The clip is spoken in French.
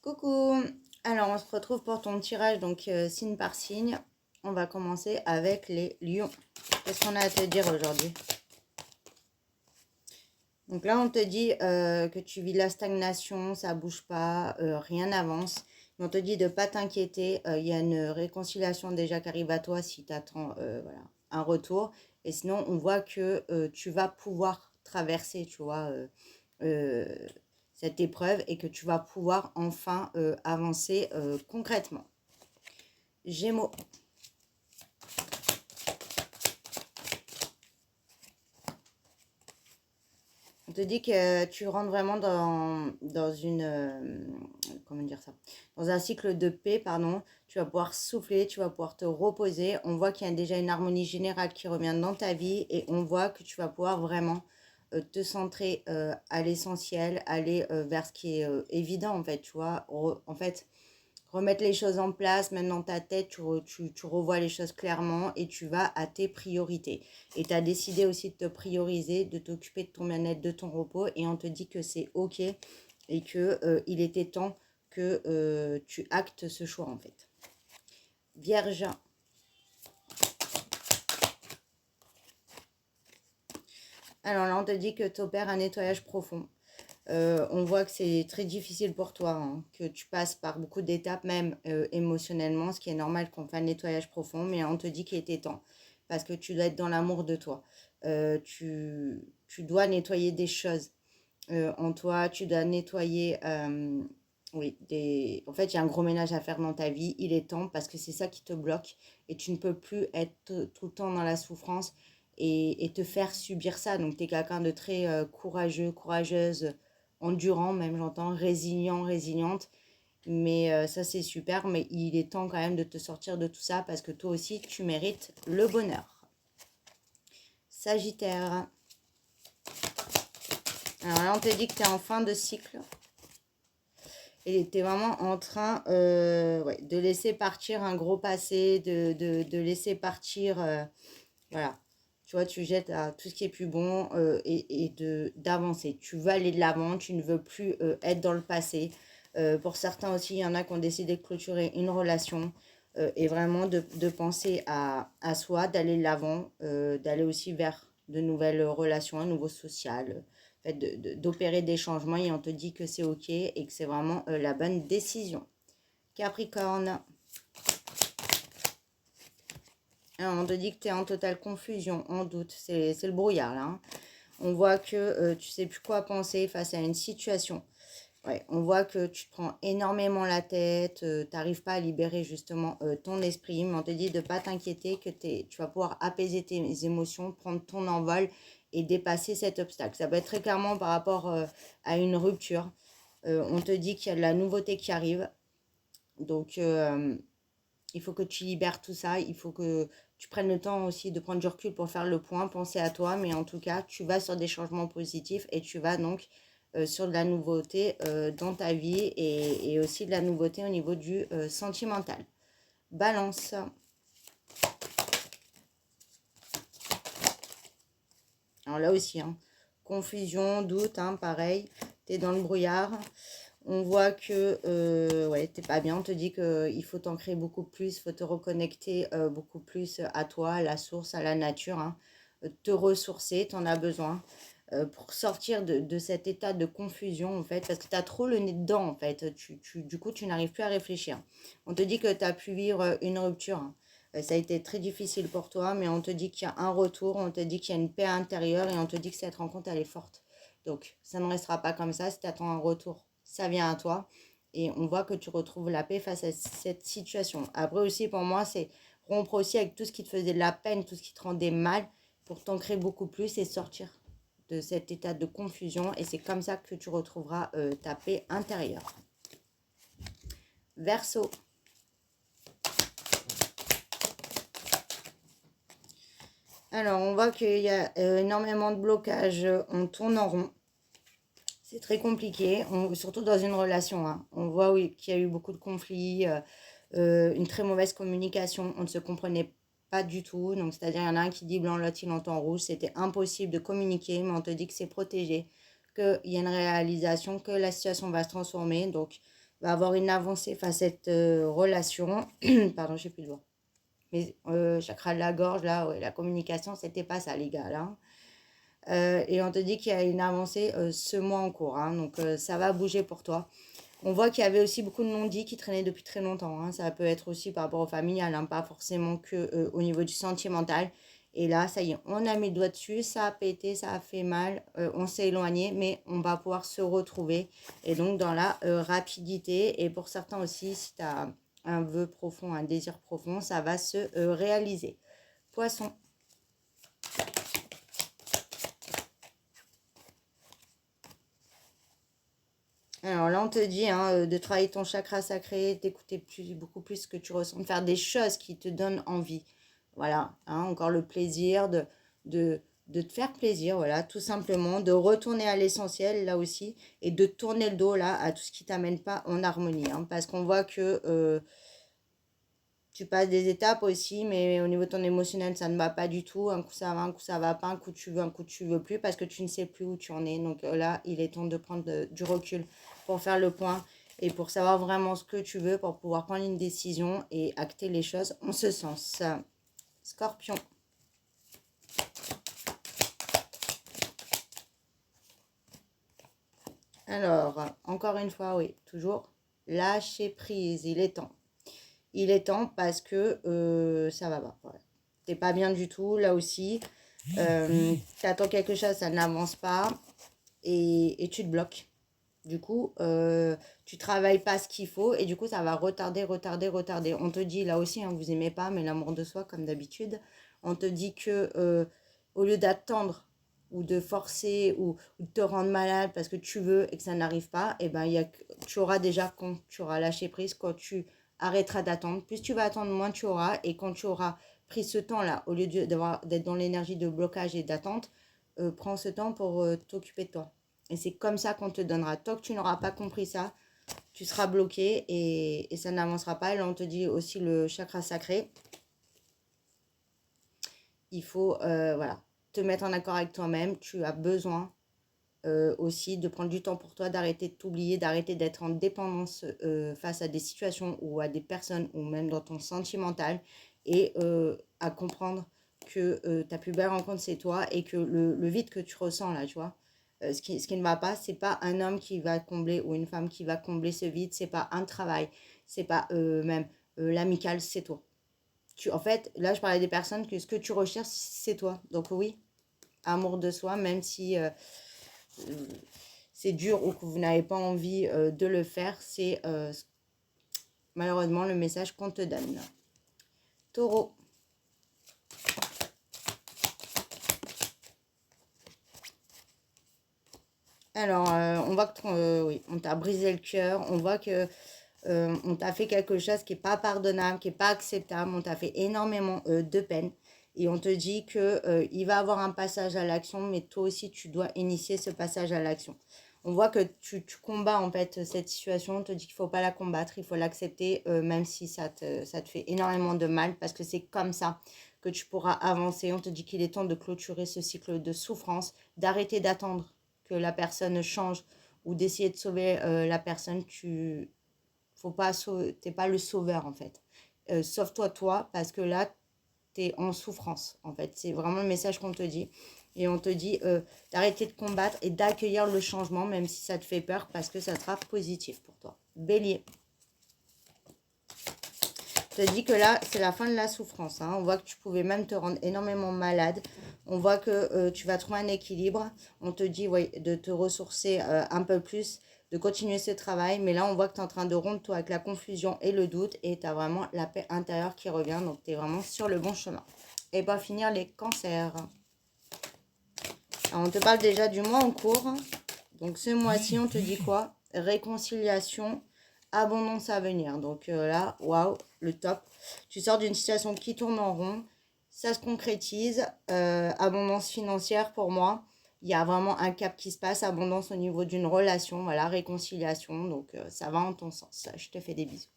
Coucou, alors on se retrouve pour ton tirage, donc signe par signe. On va commencer avec les lions. Qu'est-ce qu'on a à te dire aujourd'hui? Donc là on te dit que tu vis la stagnation, ça bouge pas, rien n'avance. On te dit de pas t'inquiéter, il y a une réconciliation déjà qui arrive à toi si tu attends voilà, un retour. Et sinon on voit que tu vas pouvoir traverser, tu vois, euh, cette épreuve et que tu vas pouvoir enfin avancer concrètement. Gémeaux. On te dit que tu rentres vraiment dans une... comment dire ça? Dans un cycle de paix, pardon. Tu vas pouvoir souffler, tu vas pouvoir te reposer. On voit qu'il y a déjà une harmonie générale qui revient dans ta vie et on voit que tu vas pouvoir vraiment te centrer à l'essentiel, aller vers ce qui est évident en fait, tu vois. En fait, remettre les choses en place, même dans ta tête, tu revois les choses clairement et tu vas à tes priorités. Et tu as décidé aussi de te prioriser, de t'occuper de ton bien-être, de ton repos et on te dit que c'est OK et que il était temps que tu actes ce choix en fait. Vierge. Alors là, on te dit que tu opères un nettoyage profond. On voit que c'est très difficile pour toi, hein, que tu passes par beaucoup d'étapes, même émotionnellement, ce qui est normal qu'on fasse un nettoyage profond, mais on te dit qu'il était temps, parce que tu dois être dans l'amour de toi. Tu dois nettoyer des choses en toi, tu dois nettoyer, oui, en fait, il y a un gros ménage à faire dans ta vie, il est temps, parce que c'est ça qui te bloque, et tu ne peux plus être tout le temps dans la souffrance et te faire subir ça. Donc, tu es quelqu'un de très courageux, courageuse, endurant, même j'entends, résilient, résiliente. Mais ça, c'est super. Mais il est temps quand même de te sortir de tout ça parce que toi aussi, tu mérites le bonheur. Sagittaire. Alors là, on te dit que tu es en fin de cycle. Et tu es vraiment en train ouais, de laisser partir un gros passé, de laisser partir... voilà. Tu vois, tu jettes à tout ce qui est plus bon et d'avancer. Tu veux aller de l'avant, tu ne veux plus être dans le passé. Pour certains aussi, il y en a qui ont décidé de clôturer une relation et vraiment de penser à soi, d'aller de l'avant, d'aller aussi vers de nouvelles relations, un nouveau social, en fait, d'opérer des changements et on te dit que c'est OK et que c'est vraiment la bonne décision. Capricorne. Alors, on te dit que tu es en totale confusion, en doute. C'est le brouillard, là. Hein. On voit que tu sais plus quoi penser face à une situation. Ouais, on voit que tu te prends énormément la tête, tu n'arrives pas à libérer justement ton esprit, mais on te dit de ne pas t'inquiéter, que tu vas pouvoir apaiser tes émotions, prendre ton envol et dépasser cet obstacle. Ça peut être très clairement par rapport à une rupture. On te dit qu'il y a de la nouveauté qui arrive. Donc, il faut que tu libères tout ça. Il faut que tu prennes le temps aussi de prendre du recul pour faire le point, penser à toi. Mais en tout cas, tu vas sur des changements positifs et tu vas donc sur de la nouveauté dans ta vie et aussi de la nouveauté au niveau du sentimental. Balance. Alors là aussi, hein, confusion, doute, hein, pareil. Tu es dans le brouillard. On voit que ouais, t'es pas bien. On te dit qu'il faut t'ancrer beaucoup plus, il faut te reconnecter beaucoup plus à toi, à la source, à la nature. Hein. Te ressourcer, tu en as besoin pour sortir de cet état de confusion, en fait, parce que tu as trop le nez dedans, en fait. Du coup, tu n'arrives plus à réfléchir. On te dit que tu as pu vivre une rupture. Hein. Ça a été très difficile pour toi, mais on te dit qu'il y a un retour, on te dit qu'il y a une paix intérieure et on te dit que cette rencontre, elle est forte. Donc, ça ne restera pas comme ça. Si tu attends un retour, ça vient à toi. Et on voit que tu retrouves la paix face à cette situation. Après aussi, pour moi, c'est rompre aussi avec tout ce qui te faisait de la peine, tout ce qui te rendait mal, pour t'ancrer beaucoup plus et sortir de cet état de confusion. Et c'est comme ça que tu retrouveras ta paix intérieure. Verseau. Alors, on voit qu'il y a énormément de blocages. On tourne en rond. C'est très compliqué, surtout dans une relation. Hein. On voit oui, qu'il y a eu beaucoup de conflits, une très mauvaise communication. On ne se comprenait pas du tout. Donc, c'est-à-dire, il y en a un qui dit blanc, l'autre il entend rouge. C'était impossible de communiquer, mais on te dit que c'est protégé, qu'il y a une réalisation, que la situation va se transformer. Donc, va avoir une avancée face à cette relation. Pardon, j'ai plus de voix. Mais chakra de la gorge, là, ouais, la communication, c'était pas ça, les gars, là. Et on te dit qu'il y a une avancée ce mois en cours, hein, donc ça va bouger pour toi. On voit qu'il y avait aussi beaucoup de non-dits qui traînaient depuis très longtemps, hein. Ça peut être aussi par rapport au familial, hein, pas forcément que au niveau du sentimental. Et là, ça y est, on a mis le doigt dessus, ça a pété, ça a fait mal, on s'est éloigné, mais on va pouvoir se retrouver. Et donc dans la rapidité, et pour certains aussi, si tu as un vœu profond, un désir profond, ça va se réaliser. Poisson. Alors là, on te dit hein, de travailler ton chakra sacré, d'écouter beaucoup plus ce que tu ressens, de faire des choses qui te donnent envie. Voilà, hein, encore le plaisir de te faire plaisir, voilà, tout simplement, de retourner à l'essentiel, là aussi, et de tourner le dos, là, à tout ce qui t'amène pas en harmonie, hein, parce qu'on voit que tu passes des étapes aussi, mais au niveau de ton émotionnel, ça ne va pas du tout. Un coup ça va, un coup ça va pas, un coup tu veux, un coup tu veux plus, parce que tu ne sais plus où tu en es. Donc là, il est temps de prendre du recul pour faire le point et pour savoir vraiment ce que tu veux, pour pouvoir prendre une décision et acter les choses en ce sens. Scorpion. Alors, encore une fois, oui, toujours lâcher prise, il est temps. Il est temps parce que ça va pas. Ouais. T'es pas bien du tout, là aussi. T'attends quelque chose, ça n'avance pas. Et tu te bloques. Du coup, tu travailles pas ce qu'il faut. Et du coup, ça va retarder, retarder, retarder. On te dit, là aussi, hein, vous aimez pas, mais l'amour de soi, comme d'habitude. On te dit que au lieu d'attendre ou de forcer ou de te rendre malade parce que tu veux et que ça n'arrive pas, et ben, tu auras déjà quand tu auras lâché prise, quand tu arrêteras d'attendre. Plus tu vas attendre, moins tu auras. Et quand tu auras pris ce temps-là, au lieu d'être dans l'énergie de blocage et d'attente, prends ce temps pour t'occuper de toi. Et c'est comme ça qu'on te donnera. Tant que tu n'auras pas compris ça, tu seras bloqué et ça n'avancera pas. Et là, on te dit aussi le chakra sacré. Il faut voilà, te mettre en accord avec toi-même. Tu as besoin aussi de prendre du temps pour toi, d'arrêter de t'oublier, d'arrêter d'être en dépendance face à des situations ou à des personnes ou même dans ton sentimental et à comprendre que ta plus belle rencontre c'est toi et que le vide que tu ressens là, tu vois, ce qui ne va pas, c'est pas un homme qui va combler ou une femme qui va combler ce vide, c'est pas un travail, c'est pas même l'amical, c'est toi. En fait, là je parlais des personnes que ce que tu recherches c'est toi. Donc oui, amour de soi, même si c'est dur ou que vous n'avez pas envie de le faire, c'est malheureusement le message qu'on te donne. Taureau. Alors, on voit que oui, on t'a brisé le cœur, on voit que on t'a fait quelque chose qui n'est pas pardonnable, qui n'est pas acceptable, on t'a fait énormément de peine. Et on te dit que il va y avoir un passage à l'action, mais toi aussi, tu dois initier ce passage à l'action. On voit que tu combats en fait cette situation, on te dit qu'il ne faut pas la combattre, il faut l'accepter, même si ça te fait énormément de mal, parce que c'est comme ça que tu pourras avancer. On te dit qu'il est temps de clôturer ce cycle de souffrance, d'arrêter d'attendre que la personne change ou d'essayer de sauver la personne. Faut pas t'es pas le sauveur en fait. Sauve-toi toi parce que là t'es en souffrance en fait. C'est vraiment le message qu'on te dit. Et on te dit d'arrêter de combattre et d'accueillir le changement même si ça te fait peur parce que ça sera positif pour toi. Bélier. Je te dis que là, c'est la fin de la souffrance. Hein. On voit que tu pouvais même te rendre énormément malade. On voit que tu vas trouver un équilibre. On te dit ouais, de te ressourcer un peu plus, de continuer ce travail. Mais là, on voit que tu es en train de rompre toi avec la confusion et le doute. Et tu as vraiment la paix intérieure qui revient. Donc, tu es vraiment sur le bon chemin. Et pour finir, les cancers. Alors, on te parle déjà du mois en cours. Donc, ce mois-ci, on te dit quoi? Réconciliation, abondance à venir. Donc là, waouh, le top. Tu sors d'une situation qui tourne en rond. Ça se concrétise. Abondance financière pour moi. Il y a vraiment un cap qui se passe. Abondance au niveau d'une relation. Voilà, réconciliation. Donc ça va en ton sens. Je te fais des bisous.